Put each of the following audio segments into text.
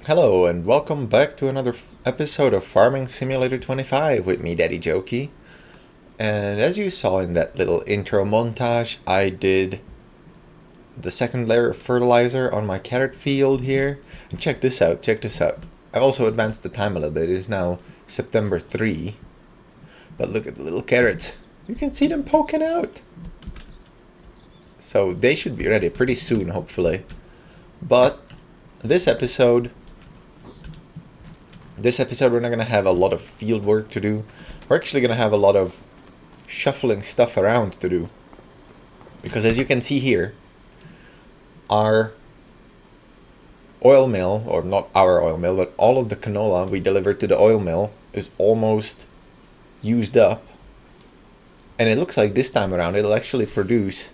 Hello and welcome back to another episode of Farming Simulator 25 with me, Daddy Jokey. And as you saw in that little intro montage, I did the second layer of fertilizer on my carrot field here. And check this out. I've also advanced the time a little bit. It is now September 3. But look at the little carrots. You can see them poking out. So they should be ready pretty soon, hopefully. But this episode we're not going to have a lot of field work to do. We're actually going to have a lot of shuffling stuff around to do. Because as you can see here, our oil mill, or not our oil mill, but all of the canola we delivered to the oil mill is almost used up. And it looks like this time around it'll actually produce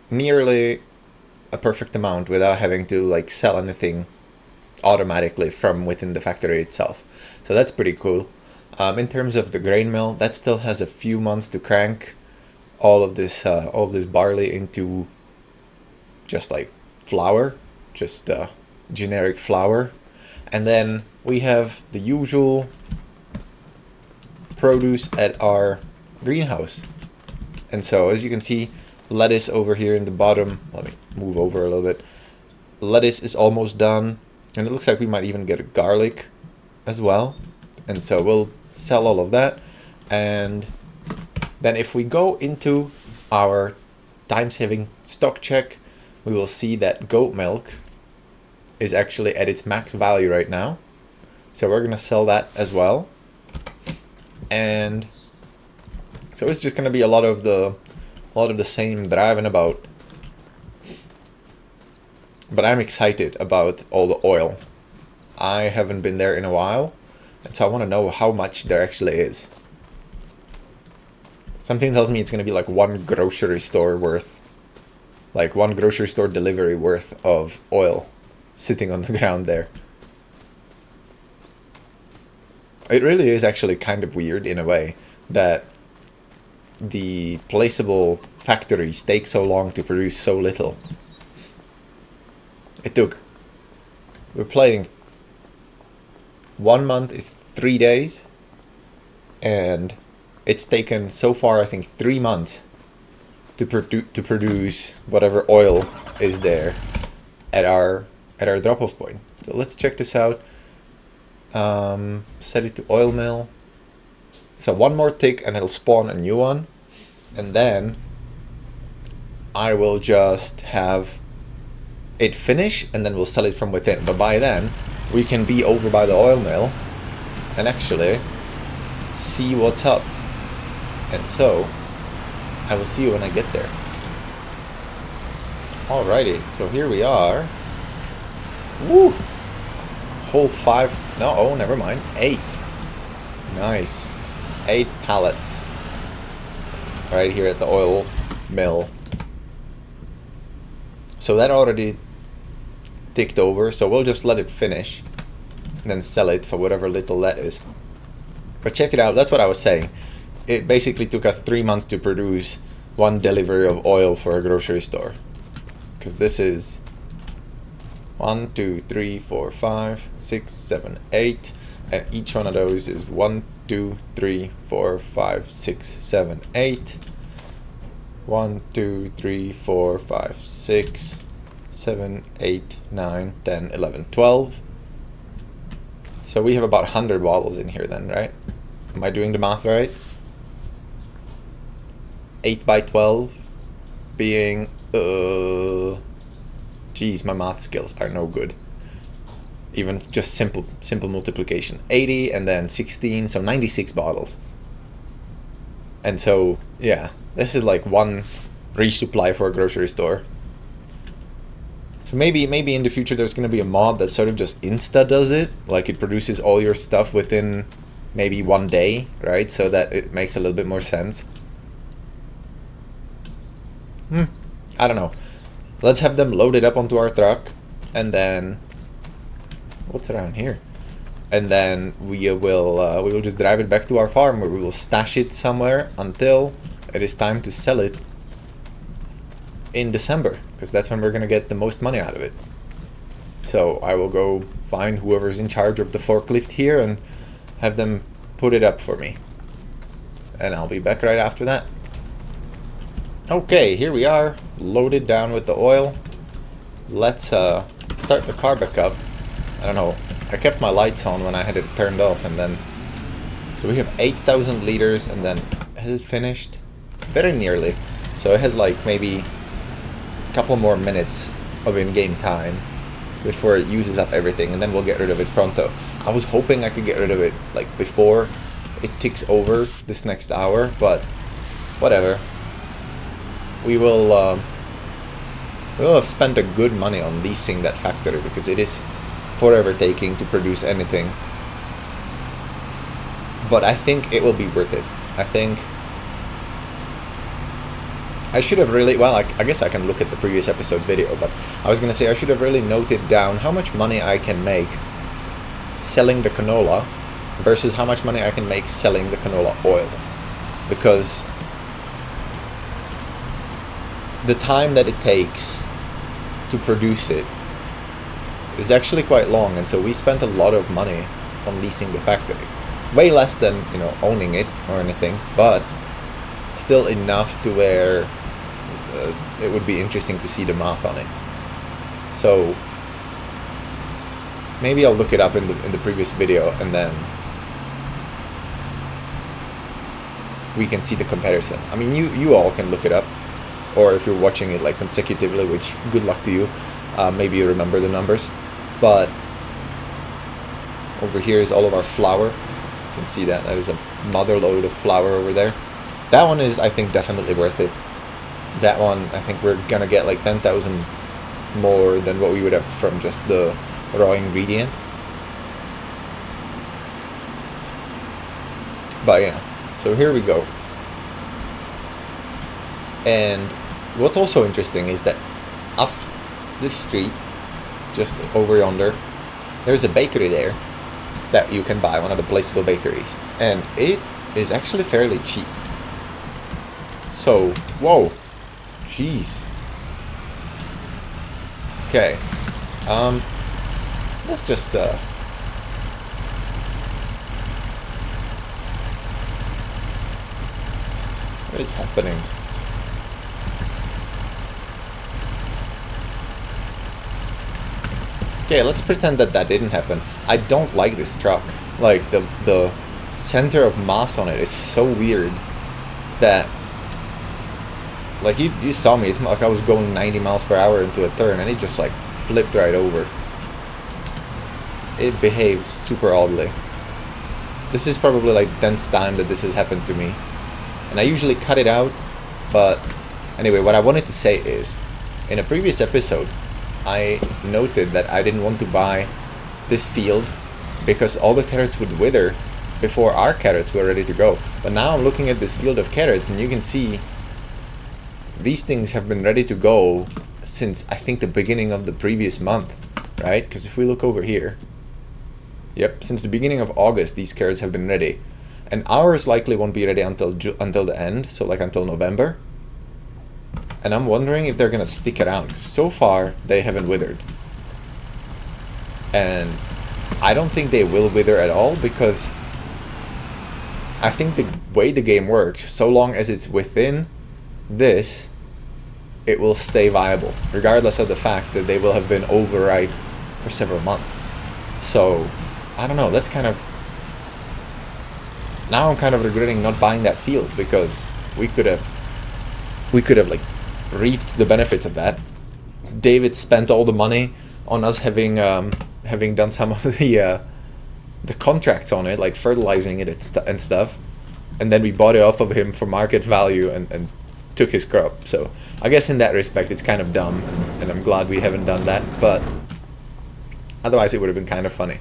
nearly a perfect amount without having to sell anything automatically from within the factory itself. So that's pretty cool. In terms of the grain mill, that still has a few months to crank all of this barley into just like flour, just generic flour. And then we have the usual produce at our greenhouse. And so as you can see, lettuce over here in the bottom, let me move over a little bit. Lettuce is almost done. And it looks like we might even get a garlic as well. And so we'll sell all of that. And then if we go into our time-saving stock check, we will see that goat milk is actually at its max value right now. So we're going to sell that as well. And so it's just going to be a lot of the same driving about. But I'm excited about all the oil. I haven't been there in a while, and so I want to know how much there actually is. Something tells me it's going to be like one grocery store worth, like one grocery store delivery worth of oil sitting on the ground there. It really is actually kind of weird in a way that the placeable factories take so long to produce so little. We're playing 1 month is 3 days, and it's taken so far I think 3 months to produce whatever oil is there at our drop-off point. So let's check this out. Set it to oil mill. So one more tick and it'll spawn a new one, and then I will just have it finish and then we'll sell it from within. But by then we can be over by the oil mill and actually see what's up. And so I will see you when I get there. Alrighty, so here we are. Woo! Whole 5, no, oh, never mind, 8. Nice. 8 pallets right here at the oil mill. So that already ticked over, so we'll just let it finish and then sell it for whatever little that is. But check it out, that's what I was saying. It basically took us 3 months to produce one delivery of oil for a grocery store. Because this is 1, 2, 3, 4, 5, 6, 7, 8. And each one of those is 1, 2, 3, 4, 5, 6, 7, 8. 1, 2, 3, 4, 5, 6, 7, 8, 9, 10, 11, 12. So we have about 100 bottles in here then, right? Am I doing the math right? 8 by 12 being, geez, my math skills are no good. Even just simple multiplication. 80 and then 16, so 96 bottles. And so, yeah, this is like one resupply for a grocery store. So maybe in the future there's going to be a mod that sort of just insta does it. Like it produces all your stuff within maybe 1 day, right? So that it makes a little bit more sense. I don't know. Let's have them load it up onto our truck, and then what's around here? And then we will just drive it back to our farm, where we will stash it somewhere until it is time to sell it in December, because that's when we're gonna get the most money out of it. So I will go find whoever's in charge of the forklift here and have them put it up for me. And I'll be back right after that. Okay, here we are, loaded down with the oil. Let's start the car back up. I don't know, I kept my lights on when I had it turned off, and then... So we have 8,000 liters, and then... Has it finished? Very nearly. So it has like maybe a couple more minutes of in-game time before it uses up everything, and then we'll get rid of it pronto. I was hoping I could get rid of it like before it ticks over this next hour, but whatever. We'll have spent a good money on leasing that factory, because it is forever taking to produce anything. But I think it will be worth it. I think I should have really, well, I guess I can look at the previous episode's video, but I was going to say I should have really noted down how much money I can make selling the canola versus how much money I can make selling the canola oil. Because the time that it takes to produce it is actually quite long, and so we spent a lot of money on leasing the factory. Way less than, you know, owning it or anything, but still enough to where it would be interesting to see the math on it. So maybe I'll look it up in the previous video, and then we can see the comparison. I mean, you all can look it up, or if you're watching it like consecutively, which good luck to you, maybe you remember the numbers. But over here is all of our flour. You can see that is a mother load of flour over there. That one is, I think, definitely worth it. That one, I think we're gonna get like 10,000 more than what we would have from just the raw ingredient. But yeah, so here we go. And what's also interesting is that up this street, just over yonder, there's a bakery there that you can buy, one of the placeable bakeries, and it is actually fairly cheap. So, whoa, jeez. Okay, let's just what is happening? Okay, let's pretend that didn't happen. I don't like this truck. Like, the center of mass on it is so weird that, like, you saw me, it's not like I was going 90 miles per hour into a turn and it just like flipped right over. It behaves super oddly. This is probably like the 10th time that this has happened to me, and I usually cut it out. But anyway, what I wanted to say is, in a previous episode I noted that I didn't want to buy this field because all the carrots would wither before our carrots were ready to go. But now I'm looking at this field of carrots, and you can see these things have been ready to go since, I think, the beginning of the previous month, right? Because if we look over here, yep, since the beginning of August these carrots have been ready, and ours likely won't be ready until the end, so like until November. And I'm wondering if they're gonna stick around. So far they haven't withered, and I don't think they will wither at all, because I think the way the game works, so long as it's within this, it will stay viable, regardless of the fact that they will have been overripe for several months. So I don't know, that's kind of, now I'm kind of regretting not buying that field, because we could have like reaped the benefits of that. David spent all the money on us having done some of the contracts on it, like fertilizing it and stuff, and then we bought it off of him for market value and took his crop. So I guess in that respect it's kind of dumb, and I'm glad we haven't done that, but otherwise it would have been kind of funny.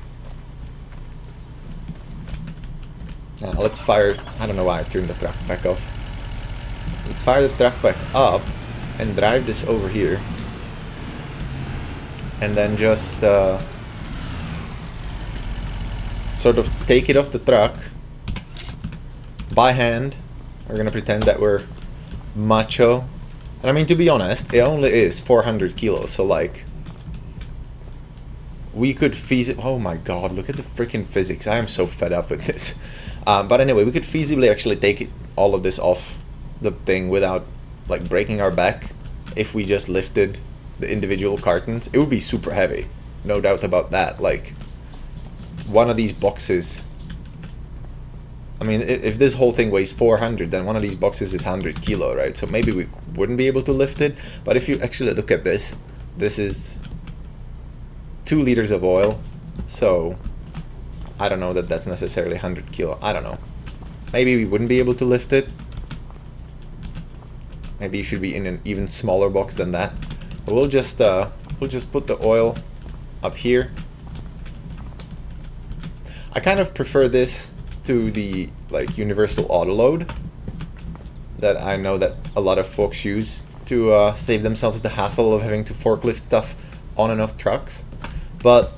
Now let's fire, I don't know why I turned the truck back off. Let's fire the truck back up and drive this over here, and then just sort of take it off the truck by hand. We're gonna pretend that we're macho, and I mean, to be honest, it only is 400 kilos, so like we could feasibly... Oh my god, look at the freaking physics. I am so fed up with this. But anyway, we could feasibly actually take all of this off the thing without like breaking our back if we just lifted the individual cartons. It would be super heavy, no doubt about that. Like, one of these boxes... I mean, if this whole thing weighs 400, then one of these boxes is 100 kilo, right? So maybe we wouldn't be able to lift it. But if you actually look at this, this is 2 liters of oil. So I don't know that that's necessarily 100 kilo. I don't know. Maybe we wouldn't be able to lift it. Maybe you should be in an even smaller box than that. But we'll just put the oil up here. I kind of prefer this to the like universal auto load that I know that a lot of folks use to save themselves the hassle of having to forklift stuff on and off trucks. But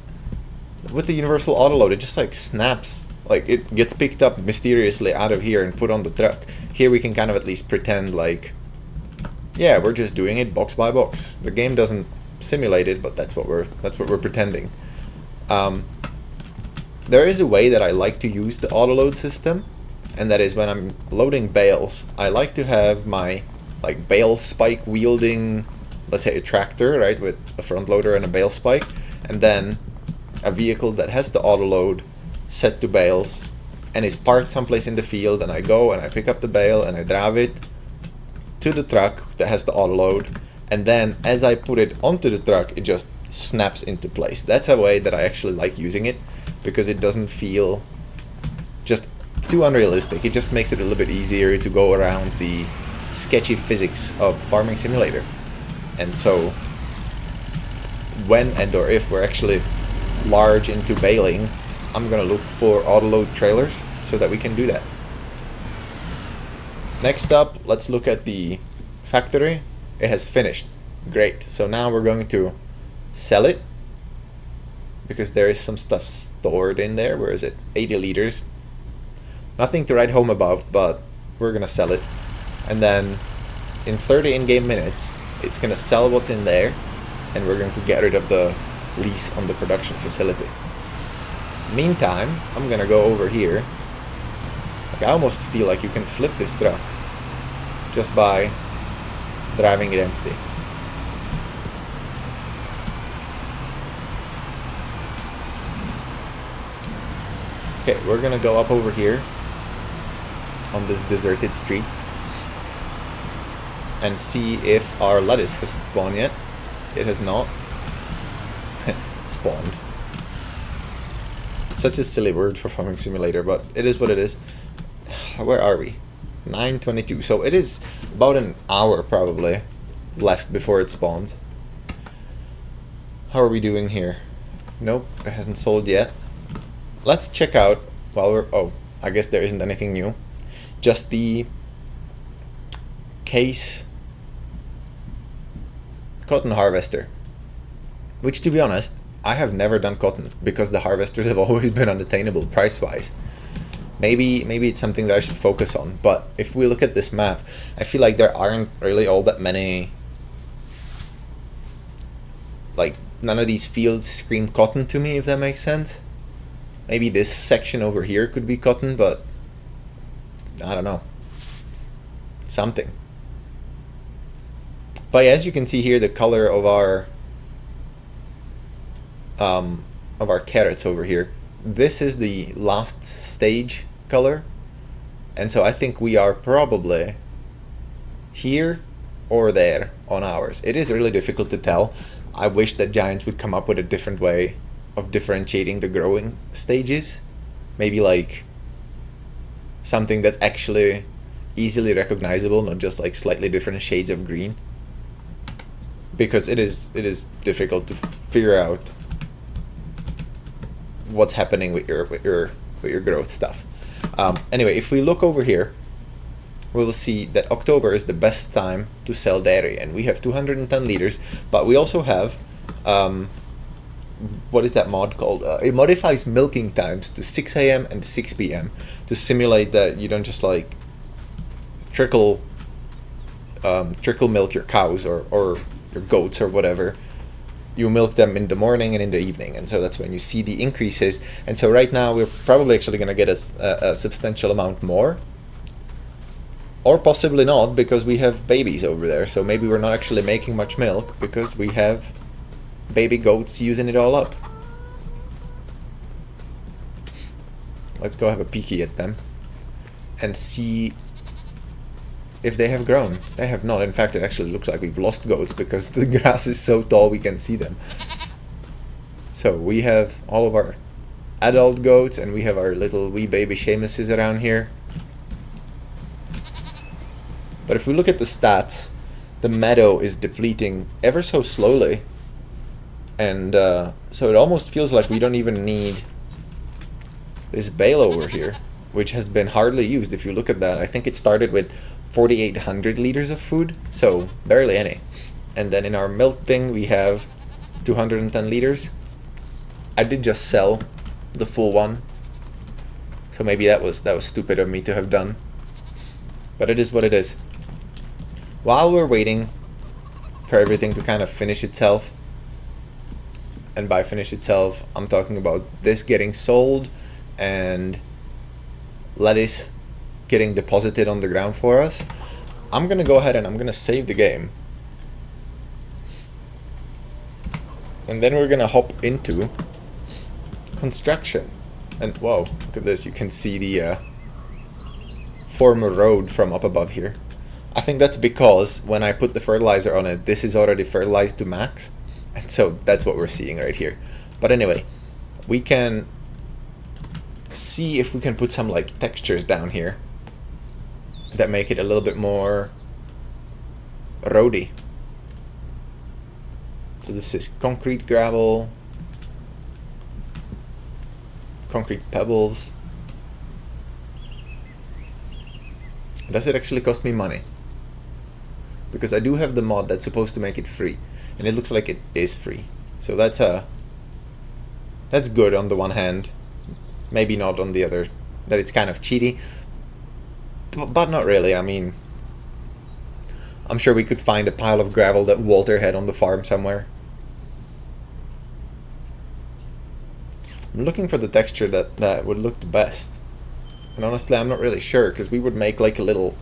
with the universal auto load, it just like snaps. Like, it gets picked up mysteriously out of here and put on the truck. Here we can kind of at least pretend like, yeah, we're just doing it box by box. The game doesn't simulate it, but that's what we're pretending. There is a way that I like to use the auto load system, and that is when I'm loading bales, I like to have my like bale spike wielding, let's say a tractor, right, with a front loader and a bale spike, and then a vehicle that has the auto load set to bales and is parked someplace in the field, and I go and I pick up the bale and I drive it to the truck that has the auto load, and then as I put it onto the truck, it just snaps into place. That's a way that I actually like using it, because it doesn't feel just too unrealistic. It just makes it a little bit easier to go around the sketchy physics of Farming Simulator. And so when and or if we're actually large into baling, I'm gonna look for auto load trailers so that we can do that. Next up, let's look at the factory. It has finished. Great. So now we're going to sell it, because there is some stuff stored in there. Where is it? 80 liters. Nothing to write home about, but we're gonna sell it. And then in 30 in-game minutes, it's gonna sell what's in there, and we're going to get rid of the lease on the production facility. Meantime, I'm gonna go over here. Like, I almost feel like you can flip this truck just by driving it empty. Okay, we're gonna go up over here on this deserted street and see if our lettuce has spawned yet. It has not. Spawned. It's such a silly word for Farming Simulator, but it is what it is. Where are we? 9:22. So it is about an hour probably left before it spawns. How are we doing here? Nope, it hasn't sold yet. Let's check out while we're... Oh, I guess there isn't anything new. Just the case cotton harvester. Which, to be honest, I have never done cotton because the harvesters have always been unattainable price-wise. Maybe it's something that I should focus on. But if we look at this map, I feel like there aren't really all that many... Like, none of these fields scream cotton to me, if that makes sense. Maybe this section over here could be cotton, but I don't know. Something. But yeah, as you can see here, the color of our carrots over here, this is the last stage color, and so I think we are probably here or there on ours. It is really difficult to tell. I wish that Giants would come up with a different way of differentiating the growing stages. Maybe like something that's actually easily recognizable, not just like slightly different shades of green, because it is difficult to figure out what's happening with your growth stuff. Anyway, if we look over here, we will see that October is the best time to sell dairy, and we have 210 liters, but we also have what is that mod called? It modifies milking times to 6 a.m. and 6 p.m. to simulate that you don't just like trickle milk your cows or your goats or whatever you milk them in the morning and in the evening, and so that's when you see the increases. And so right now we're probably actually going to get a substantial amount more, or possibly not, because we have babies over there. So maybe we're not actually making much milk because we have baby goats using it all up. Let's go have a peeky at them and see if they have grown. They have not. In fact, it actually looks like we've lost goats because the grass is so tall we can see them. So we have all of our adult goats and we have our little wee baby Seamuses around here. But if we look at the stats, the meadow is depleting ever so slowly. And so it almost feels like we don't even need this bale over here, which has been hardly used. If you look at that, I think it started with 4,800 liters of food, so barely any. And then in our milk thing we have 210 liters. I did just sell the full one, so maybe that was stupid of me to have done, but it is what it is. While we're waiting for everything to kind of finish itself, and by finish itself I'm talking about this getting sold and lettuce getting deposited on the ground for us, I'm gonna go ahead and I'm gonna save the game, and then we're gonna hop into construction. And whoa, look at this, you can see the former road from up above here. I think that's because when I put the fertilizer on it, this is already fertilized to max, and so that's what we're seeing right here. But anyway, we can see if we can put some like textures down here that make it a little bit more roady. So this is concrete gravel, concrete pebbles. Does it actually cost me money? Because I do have the mod that's supposed to make it free, and it looks like it is free. So that's good on the one hand. Maybe not on the other, that it's kind of cheaty, but not really. I mean, I'm sure we could find a pile of gravel that Walter had on the farm somewhere. I'm looking for the texture that would look the best, and honestly I'm not really sure, because we would make like a little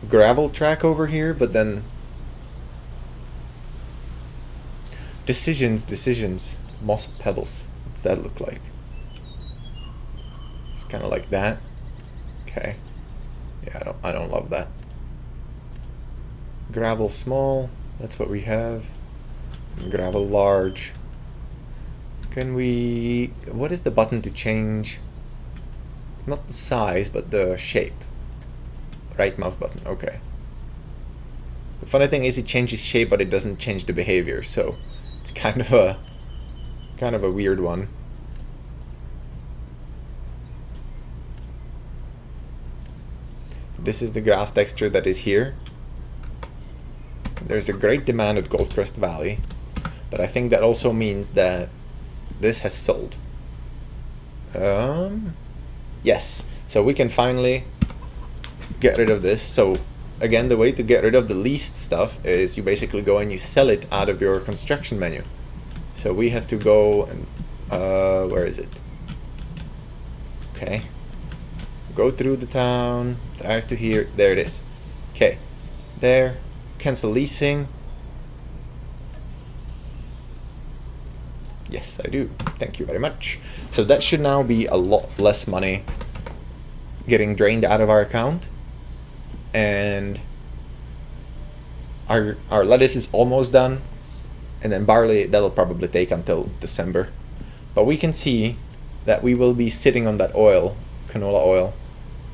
gravel track over here, but then decisions, moss pebbles, what's that look like? Kind of like that. Okay. Yeah, I don't love that. Gravel small, that's what we have. Gravel large. Can we, what is the button to change? Not the size, but the shape. Right mouse button, okay. The funny thing is it changes shape, but it doesn't change the behavior, so it's kind of a weird one. This is the grass texture that is here. There's a great demand at Goldcrest Valley, but I think that also means that this has sold. Yes, so we can finally get rid of this. So again, the way to get rid of the least stuff is you basically go and you sell it out of your construction menu. So we have to go and where is it? Okay. Go through the town, drive to here, there it is. Okay, there, cancel leasing. Yes, I do, thank you very much. So that should now be a lot less money getting drained out of our account. And our lettuce is almost done. And then barley, that'll probably take until December. But we can see that we will be sitting on that oil, canola oil,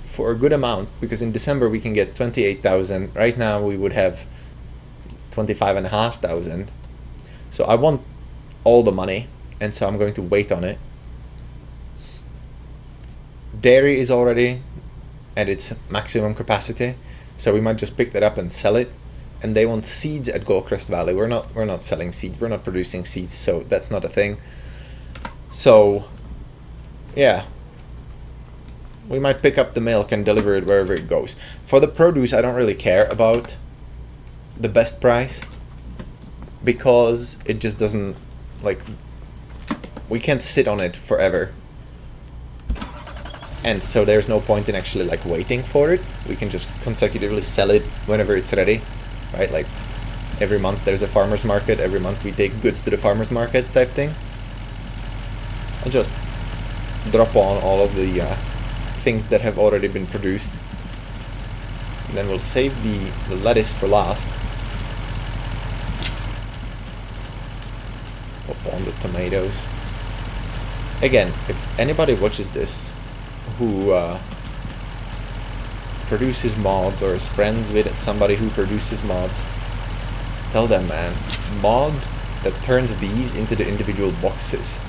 for a good amount, because in December we can get 28,000. Right now we would have 25,500. So I want all the money, and so I'm going to wait on it. Dairy is already at its maximum capacity, so we might just pick that up and sell it. And they want seeds at Goldcrest Valley. We're not selling seeds. We're not producing seeds, so that's not a thing. So yeah, we might pick up the milk and deliver it wherever it goes. For the produce, I don't really care about the best price, because it just doesn't, like, we can't sit on it forever. And so there's no point in actually like waiting for it. We can just consecutively sell it whenever it's ready, right? Like every month there's a farmer's market, every month we take goods to the farmer's market type thing. I'll just drop on all of the things that have already been produced. And then we'll save the lettuce for last. Up on the tomatoes. Again, if anybody watches this who produces mods or is friends with somebody who produces mods, tell them, man, mod that turns these into the individual boxes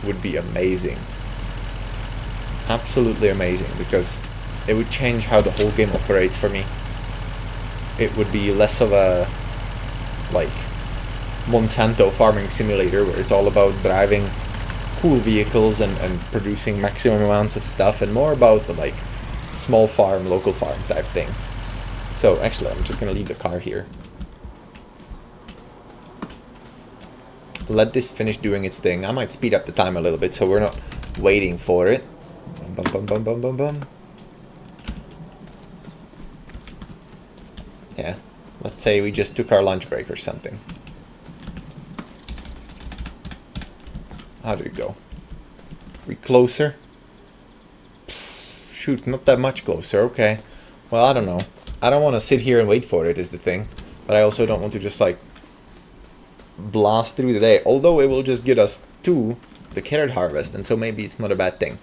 would be amazing. Absolutely amazing, because it would change how the whole game operates for me. It would be less of a like Monsanto farming simulator where it's all about driving cool vehicles and producing maximum amounts of stuff, and more about the like small farm, local farm type thing. So actually I'm just gonna leave the car here. Let this finish doing its thing. I might speed up the time a little bit so we're not waiting for it. Bum, bum, bum, bum, bum, bum. Yeah, let's say we just took our lunch break or something. How did it go? We closer? Shoot, not that much closer. Okay. Well, I don't know. I don't want to sit here and wait for it is the thing. But I also don't want to just like blast through the day. Although it will just get us to the carrot harvest, and so maybe it's not a bad thing.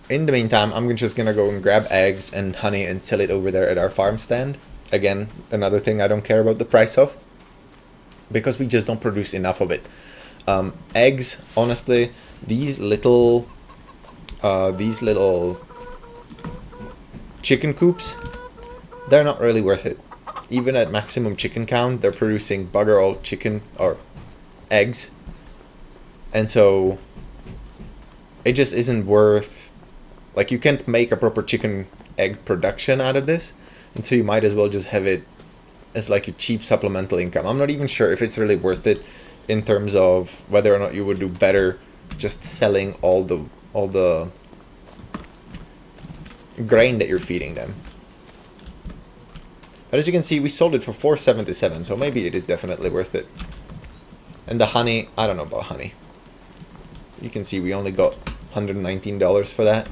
In the meantime, I'm just gonna go and grab eggs and honey and sell it over there at our farm stand. Again, another thing I don't care about the price of, because we just don't produce enough of it. Eggs, honestly, these little chicken coops, they're not really worth it. Even at maximum chicken count, they're producing bugger all chicken or eggs, and so it just isn't worth. Like, you can't make a proper chicken egg production out of this, and so you might as well just have it as like a cheap supplemental income. I'm not even sure if it's really worth it in terms of whether or not you would do better just selling all the grain that you're feeding them. But as you can see, we sold it for $4.77, so maybe it is definitely worth it. And the honey, I don't know about honey. You can see we only got $119 for that.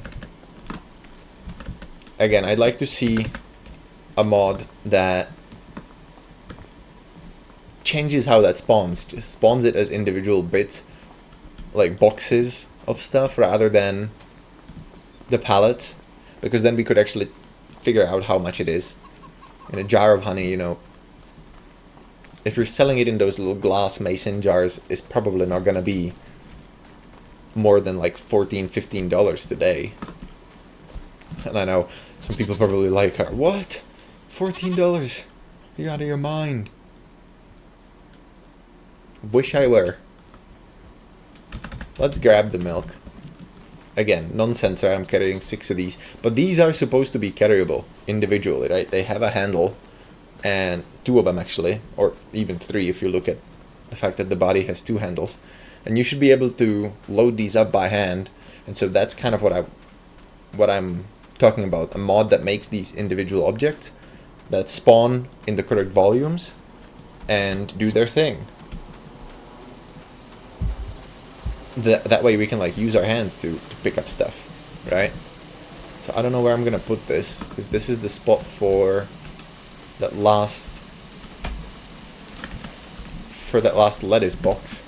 Again, I'd like to see a mod that changes how that spawns. Just spawns it as individual bits, like boxes of stuff, rather than the pallets, because then we could actually figure out how much it is. In a jar of honey, you know, if you're selling it in those little glass mason jars, it's probably not gonna be more than like $14, $15 today. And I know some people probably like her. What? $14? You're out of your mind. Wish I were. Let's grab the milk. Again, nonsense, right? I'm carrying 6 of these. But these are supposed to be carryable individually, right? They have a handle, and 2 of them actually, or even 3 if you look at the fact that the body has 2 handles. And you should be able to load these up by hand. And so that's kind of what I'm talking about. A mod that makes these individual objects that spawn in the correct volumes and do their thing. That way we can like use our hands to pick up stuff, right? So I don't know where I'm gonna put this, because this is the spot for that last lettuce box.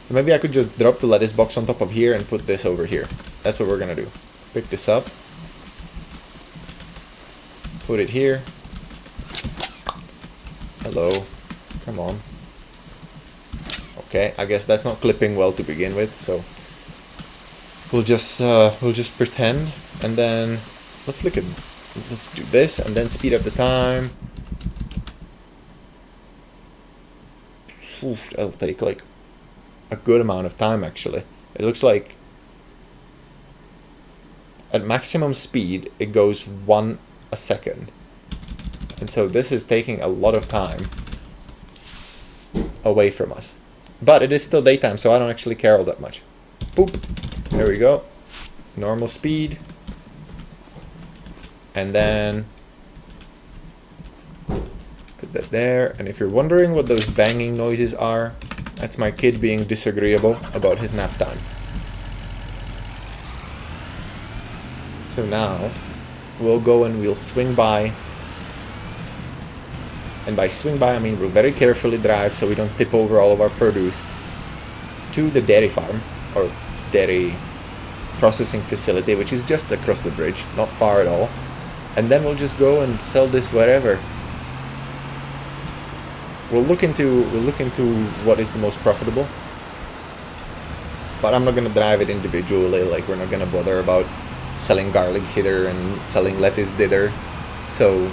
Maybe I could just drop the lettuce box on top of here and put this over here. That's what we're gonna do. Pick this up, put it here. Hello, come on. Okay, I guess that's not clipping well to begin with, so we'll just pretend, and then let's do this and then speed up the time. Oof, that'll take like a good amount of time actually. It looks like at maximum speed it goes 1 a second. And so this is taking a lot of time away from us. But it is still daytime, so I don't actually care all that much. Boop. There we go. Normal speed. And then put that there. And if you're wondering what those banging noises are, that's my kid being disagreeable about his nap time. So now we'll go and we'll swing by. And by swing by, I mean we'll very carefully drive so we don't tip over all of our produce to the dairy farm, or dairy processing facility, which is just across the bridge, not far at all. And then we'll just go and sell this wherever. We'll look into what is the most profitable. But I'm not gonna drive it individually, like we're not gonna bother about selling garlic hither and selling lettuce thither. So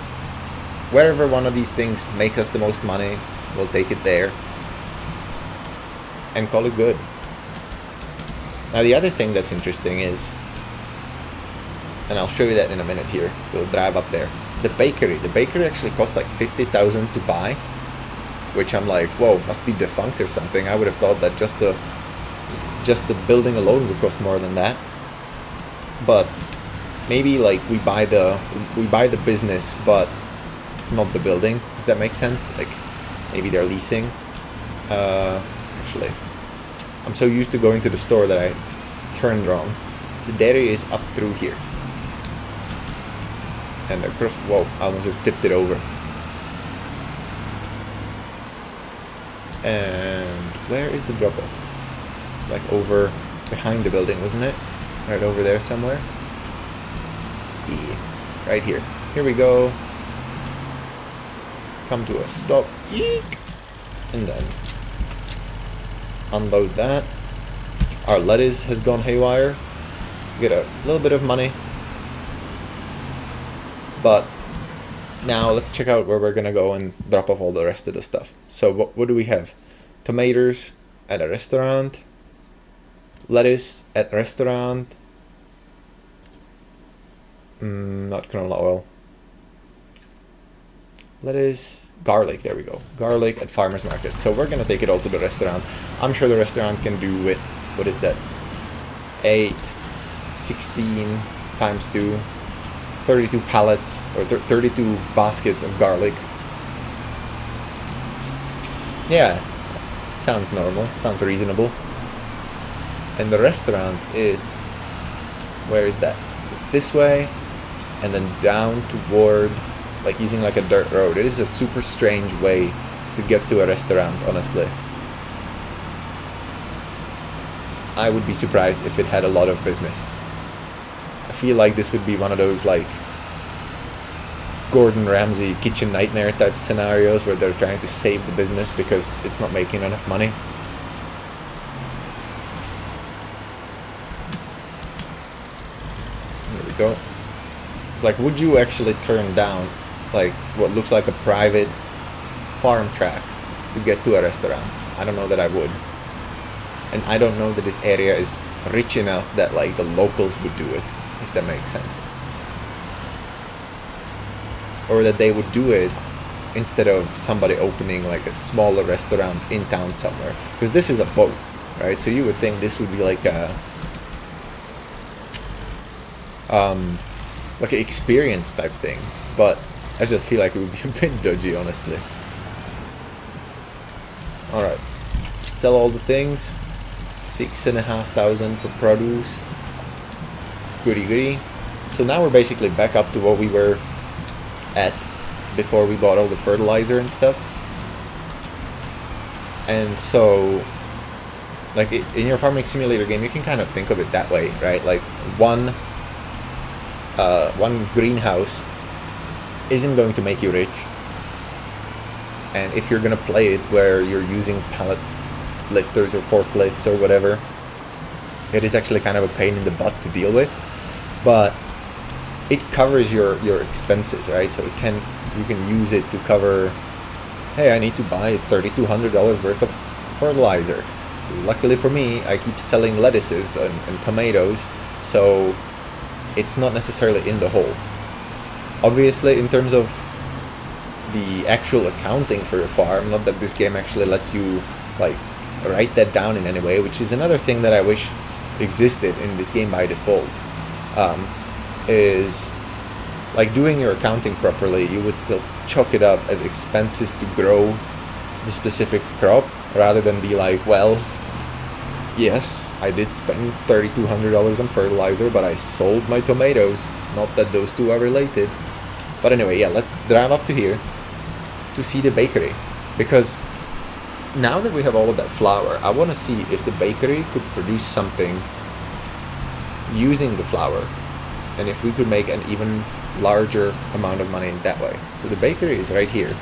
wherever one of these things makes us the most money, we'll take it there and call it good. Now the other thing that's interesting is, and I'll show you that in a minute here, we'll drive up there. The bakery actually costs like 50,000 to buy, which I'm like, whoa, must be defunct or something. I would have thought that just the building alone would cost more than that. But maybe like we buy the business, but not the building, if that makes sense. Like maybe they're leasing. Actually, I'm so used to going to the store that I turned wrong. The dairy is up through here. And across, whoa, I almost just tipped it over. And where is the drop-off? It's like over behind the building, wasn't it? Right over there somewhere. Yes, right here. Here we go. Come to a stop. Eek! And then unload that. Our lettuce has gone haywire. Get a little bit of money. But now let's check out where we're gonna go and drop off all the rest of the stuff. So what do we have? Tomatoes at a restaurant. Lettuce at a restaurant. Not canola oil. Lettuce, garlic, there we go. Garlic at farmer's market. So we're gonna take it all to the restaurant. I'm sure the restaurant can do it. What is that? 8, 16 times 2. 32 pallets, or 32 baskets of garlic. Yeah, sounds normal, sounds reasonable. And the restaurant is, where is that? It's this way, and then down toward, like using like a dirt road. It is a super strange way to get to a restaurant, honestly. I would be surprised if it had a lot of business. I feel like this would be one of those like Gordon Ramsay kitchen nightmare type scenarios where they're trying to save the business because it's not making enough money. There we go. It's like, would you actually turn down like what looks like a private farm track to get to a restaurant? I don't know that I would. And I don't know that this area is rich enough that like the locals would do it, if that makes sense. Or that they would do it instead of somebody opening like a smaller restaurant in town somewhere. Because this is a boat, right? So you would think this would be like a like an experience type thing. But I just feel like it would be a bit dodgy, honestly. Alright. Sell all the things. 6,500 for produce. Goody goody. So now we're basically back up to what we were at before we bought all the fertilizer and stuff. And so like in your farming simulator game, you can kind of think of it that way, right? Like one greenhouse isn't going to make you rich, and if you're gonna play it where you're using pallet lifters or forklifts or whatever, it is actually kind of a pain in the butt to deal with, but it covers your expenses, right? So you can use it to cover, hey, I need to buy $3,200 worth of fertilizer. Luckily for me, I keep selling lettuces and tomatoes, so it's not necessarily in the hole. Obviously, in terms of the actual accounting for your farm. Not that this game actually lets you like write that down in any way, which is another thing that I wish existed in this game by default. Is like doing your accounting properly, you would still chalk it up as expenses to grow the specific crop, rather than be like, well, yes, I did spend $3,200 on fertilizer, but I sold my tomatoes. Not that those two are related. But anyway, yeah, let's drive up to here to see the bakery. Because now that we have all of that flour, I want to see if the bakery could produce something using the flour, and if we could make an even larger amount of money that way. So the bakery is right here.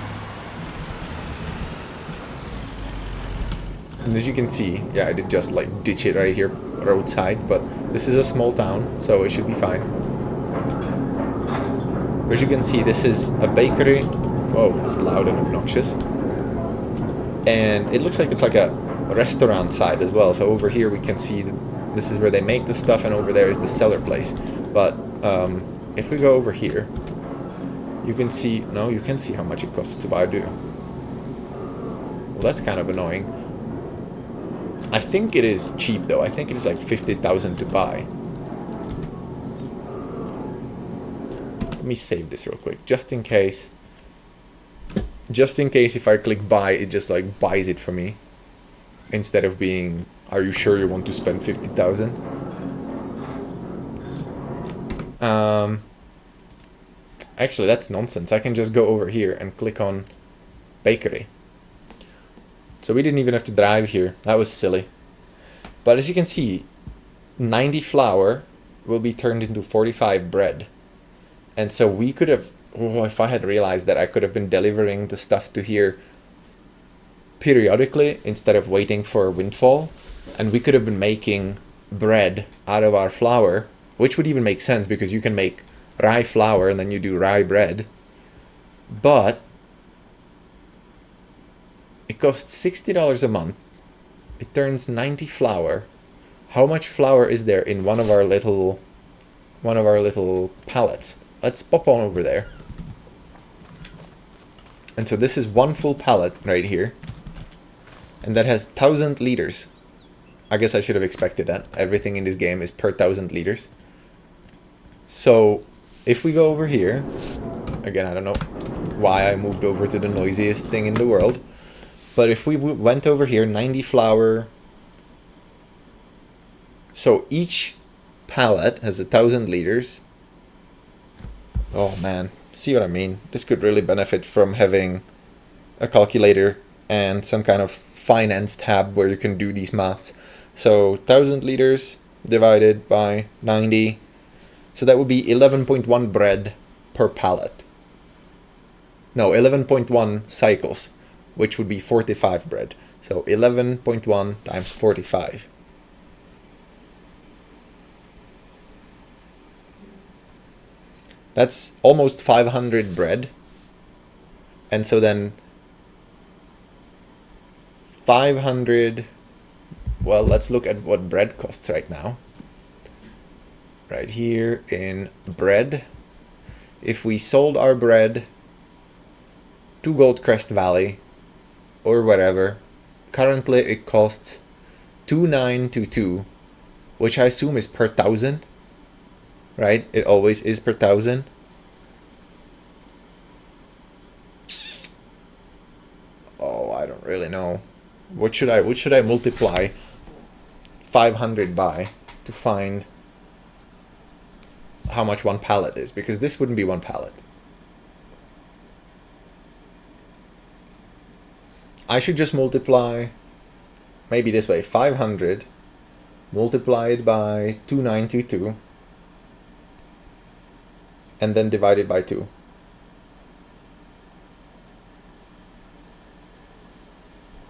And as you can see, yeah, I did just like ditch it right here roadside, but this is a small town, so it should be fine. As you can see, this is a bakery. Whoa, it's loud and obnoxious. And it looks like it's like a restaurant side as well. So over here we can see that this is where they make the stuff, and over there is the seller place. But if we go over here, you can see, no, you can see how much it costs to buy do. Well, that's kind of annoying. I think it is cheap though. I think it is like 50,000 to buy. Let me save this real quick, just in case. Just in case if I click buy, it just like buys it for me. Instead of being, are you sure you want to spend 50,000? Actually, that's nonsense. I can just go over here and click on bakery. So we didn't even have to drive here. That was silly. But as you can see, 90 flour will be turned into 45 bread. And so we could have, oh, if I had realized that I could have been delivering the stuff to here periodically instead of waiting for a windfall, and we could have been making bread out of our flour, which would even make sense because you can make rye flour and then you do rye bread. But it costs $60 a month. It turns 90 flour. How much flour is there in one of our little pallets? Let's pop on over there. And so this is one full pallet right here. And that has 1,000 liters. I guess I should have expected that. Everything in this game is per 1,000 liters. So if we go over here, again, I don't know why I moved over to the noisiest thing in the world. But if we went over here, 90 flour. So each pallet has 1,000 liters. Oh man, see what I mean? This could really benefit from having a calculator and some kind of finance tab where you can do these maths. So 1,000 liters divided by 90. So that would be 11.1 bread per pallet. No, 11.1 cycles, which would be 45 bread. So 11.1 times 45. That's almost 500 bread. And so then 500, well, let's look at what bread costs right now. Right here in bread. If we sold our bread to Goldcrest Valley or whatever, currently it costs 2,922, which I assume is per 1,000. Right? It always is per 1,000. Oh, I don't really know. What should I multiply 500 by to find how much one pallet is? Because this wouldn't be one pallet. I should just multiply, maybe this way, 500 multiplied by 2,922. And then divided by 2.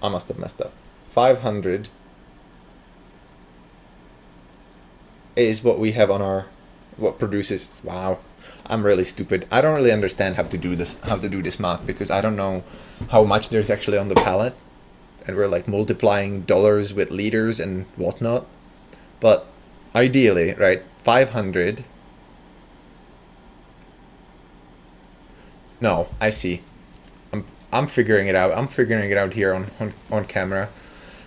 I must have messed up. 500 is what we have on our, what produces, wow, I'm really stupid. I don't really understand how to do this math, because I don't know how much there's actually on the pallet. And we're like multiplying dollars with liters and whatnot. But ideally, right, 500. No, I see. I'm figuring it out. I'm figuring it out here on camera.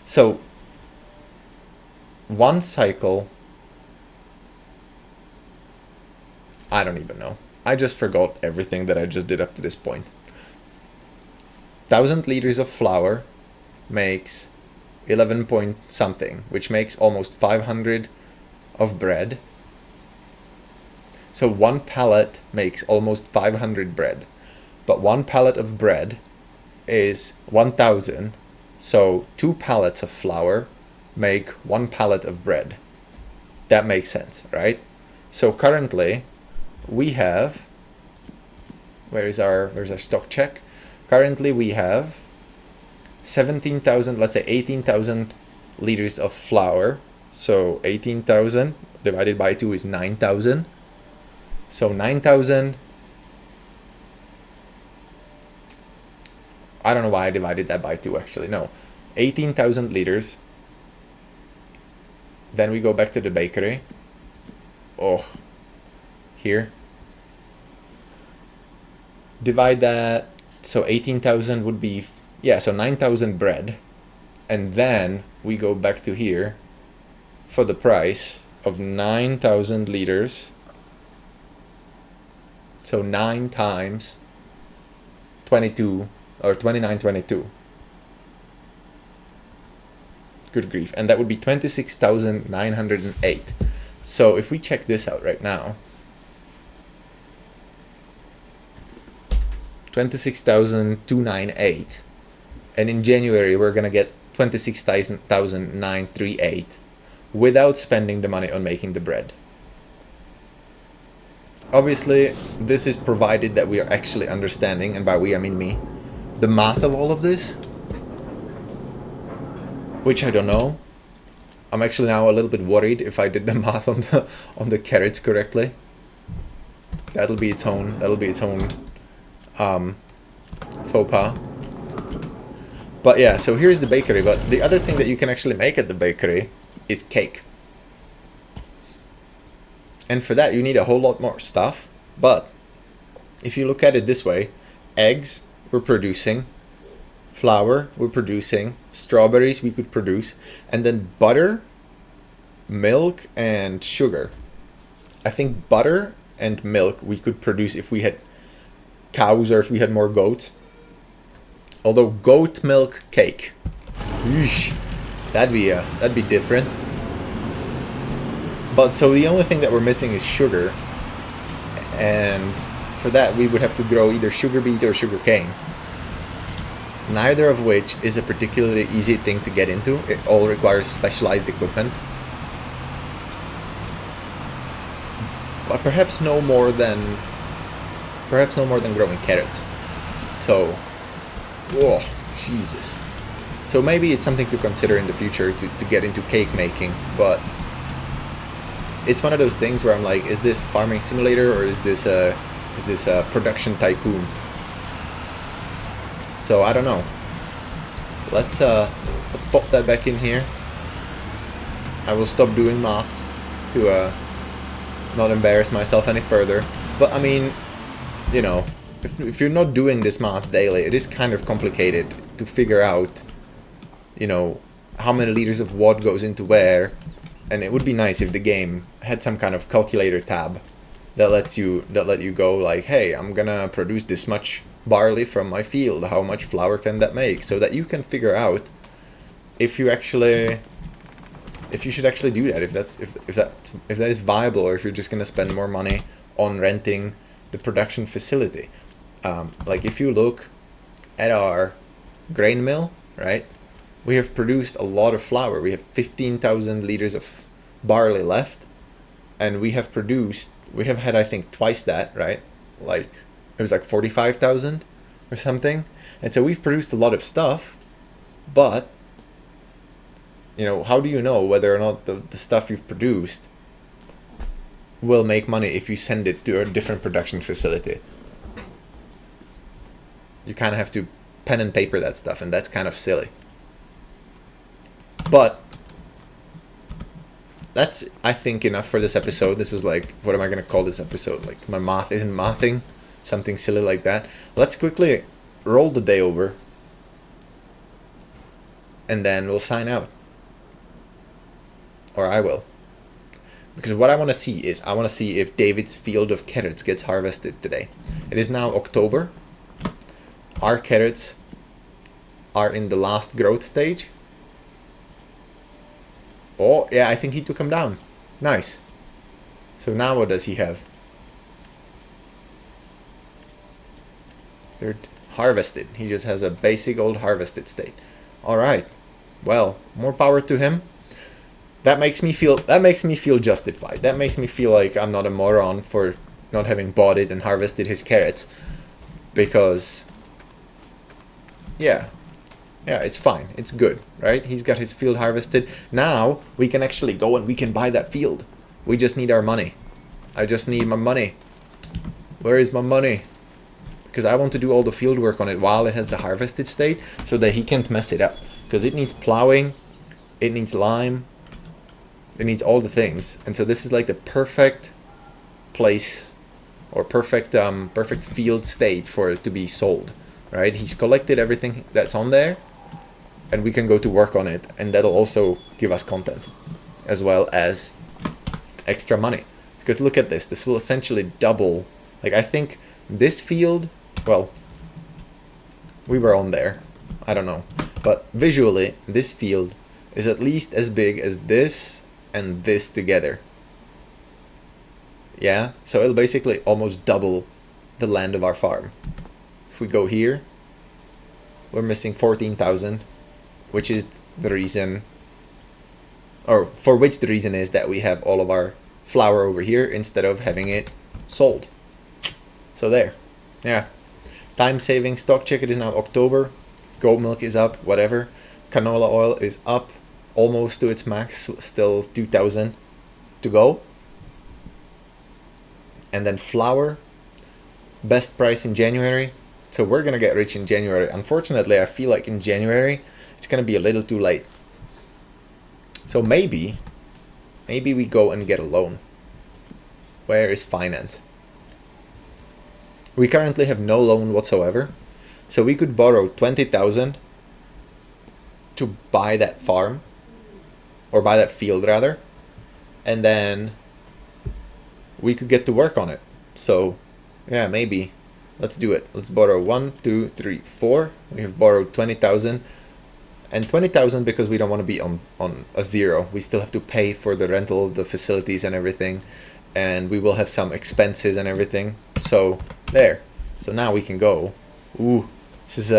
So, one cycle, I don't even know. I just forgot everything that I just did up to this point. 1,000 liters of flour makes 11 point something, which makes almost 500 of bread. So one pallet makes almost 500 bread. But one pallet of bread is 1,000. So 2 pallets of flour make 1 pallet of bread. That makes sense, right? So currently we have, where's our stock check? Currently we have 17,000, let's say 18,000 liters of flour. So 18,000 divided by 2 is 9,000. So 9,000, I don't know why I divided that by 2 actually, no. 18,000 liters. Then we go back to the bakery. Oh, here. Divide that, so 18,000 would be, yeah, so 9,000 bread. And then we go back to here for the price of 9,000 liters. So 9 times 22 or 29.22. Good grief. And that would be 26,908. So if we check this out right now, 26,298. And in January, we're going to get 26,938 without spending the money on making the bread. Obviously, this is provided that we are actually understanding, and by we I mean me, the math of all of this, which I don't know. I'm actually now a little bit worried if I did the math on the carrots correctly. That'll be its own faux pas. But yeah, so here's the bakery. But the other thing that you can actually make at the bakery is cake. And for that, you need a whole lot more stuff. But if you look at it this way, eggs we're producing, flour we're producing, strawberries we could produce, and then butter, milk, and sugar. I think butter and milk we could produce if we had cows or if we had more goats. Although goat milk cake, eesh, that'd be different. But so the only thing that we're missing is sugar, and for that we would have to grow either sugar beet or sugar cane. Neither of which is a particularly easy thing to get into. It all requires specialized equipment. But perhaps no more than growing carrots. So, oh, Jesus. So maybe it's something to consider in the future to get into cake making, but it's one of those things where I'm like, is this farming simulator or is this a production tycoon? So I don't know. Let's pop that back in here. I will stop doing maths to not embarrass myself any further. But I mean, you know, if you're not doing this math daily, it is kind of complicated to figure out, you know, how many liters of what goes into where. And it would be nice if the game had some kind of calculator tab that let you go like, hey, I'm gonna produce this much barley from my field. How much flour can that make? So that you can figure out if you should actually do that. If that is viable, or if you're just gonna spend more money on renting the production facility. Like if you look at our grain mill, right? We have produced a lot of flour. We have 15,000 liters of barley left, and we have had I think twice that, right? Like it was like 45,000 or something. And so we've produced a lot of stuff, but you know, how do you know whether or not the stuff you've produced will make money if you send it to a different production facility? You kind of have to pen and paper that stuff, and that's kind of silly. But that's, I think, enough for this episode. This was like, what am I going to call this episode? Like, my math isn't mathing, something silly like that. Let's quickly roll the day over, and then we'll sign out. Or I will. Because what I want to see is, I want to see if David's field of carrots gets harvested today. It is now October. Our carrots are in the last growth stage. Oh, yeah, I think he took them down. Nice. So now what does he have? They're harvested. He just has a basic old harvested state. Alright. Well, more power to him. That makes me feel justified. That makes me feel like I'm not a moron for not having bought it and harvested his carrots. Because yeah, it's fine. It's good, right? He's got his field harvested. Now we can actually go and we can buy that field. We just need our money. I just need my money. Where is my money? Because I want to do all the field work on it while it has the harvested state so that he can't mess it up. Because it needs plowing, it needs lime, it needs all the things. And so this is like the perfect place or perfect field state for it to be sold, right? He's collected everything that's on there and we can go to work on it, and that'll also give us content as well as extra money. Because look at this. This will essentially double. Like, I think this field, well, we were on there. I don't know. But visually, this field is at least as big as this and this together. Yeah? So it'll basically almost double the land of our farm. If we go here, we're missing 14,000, which is the reason, or for which the reason is that we have all of our flour over here instead of having it sold. So there. Yeah. Time saving. Stock check, it is now October. Goat milk is up, whatever. Canola oil is up almost to its max, still 2,000 to go. And then flour, best price in January. So we're gonna get rich in January. Unfortunately, I feel like in January it's gonna be a little too late. So maybe we go and get a loan. Where is finance? We currently have no loan whatsoever. So we could borrow 20,000 to buy that farm, or buy that field rather, and then we could get to work on it. So yeah, maybe let's do it. Let's borrow 1, 2, 3, 4. We have borrowed 20,000, and 20,000 because we don't want to be on a zero. We still have to pay for the rental of the facilities and everything, and we will have some expenses and everything. So there. So now we can go. Ooh, this is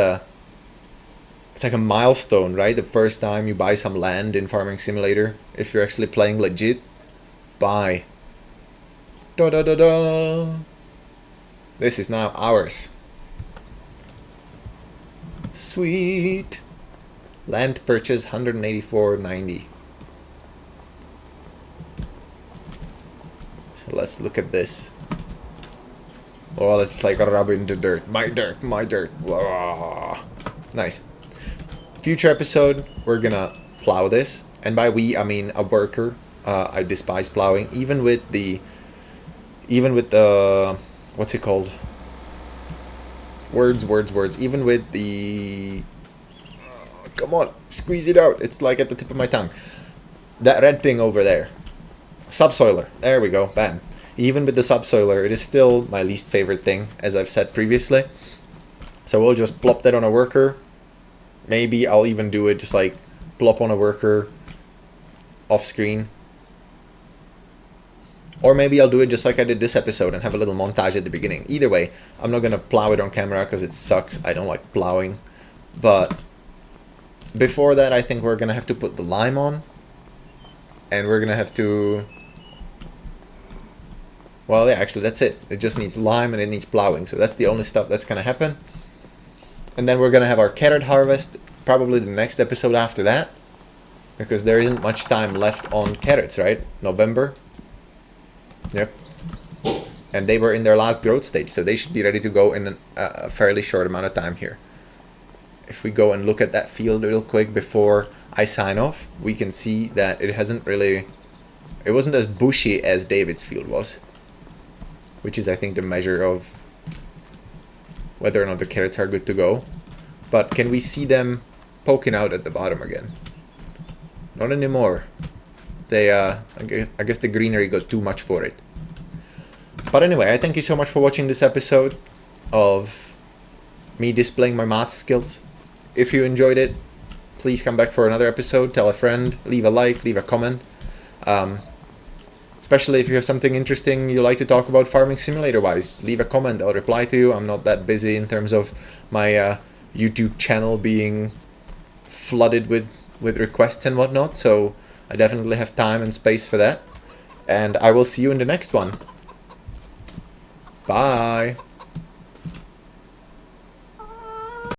it's like a milestone, right? The first time you buy some land in Farming Simulator, if you're actually playing legit. Buy. Da da da da. This is now ours. Sweet. Land purchase 184.90. So let's look at this. Oh, let's just like rub in the dirt. My dirt, my dirt. Whoa. Nice. Future episode, we're gonna plow this. And by we, I mean a worker. I despise plowing. Even with the what's it called? Words. Even with the come on, squeeze it out. It's like at the tip of my tongue. That red thing over there. Subsoiler. There we go. Bam. Even with the subsoiler, it is still my least favorite thing, as I've said previously. So we'll just plop that on a worker. Maybe I'll even do it just like plop on a worker off screen. Or maybe I'll do it just like I did this episode and have a little montage at the beginning. Either way, I'm not going to plow it on camera because it sucks. I don't like plowing. But before that, I think we're going to have to put the lime on. And we're going to have to... Well, yeah, actually, that's it. It just needs lime and it needs plowing. So that's the only stuff that's going to happen. And then we're going to have our carrot harvest, probably the next episode after that. Because there isn't much time left on carrots, right? November. Yep. And they were in their last growth stage, so they should be ready to go in a fairly short amount of time here. If we go and look at that field real quick before I sign off, we can see that it hasn't really... It wasn't as bushy as David's field was. Which is, I think, the measure of whether or not the carrots are good to go. But can we see them poking out at the bottom again? Not anymore. They, I guess the greenery got too much for it. But anyway, I thank you so much for watching this episode of me displaying my math skills. If you enjoyed it, please come back for another episode, tell a friend, leave a like, leave a comment. Especially if you have something interesting you like to talk about farming simulator wise, leave a comment, I'll reply to you. I'm not that busy in terms of my YouTube channel being flooded with requests and whatnot, so I definitely have time and space for that. And I will see you in the next one. Bye!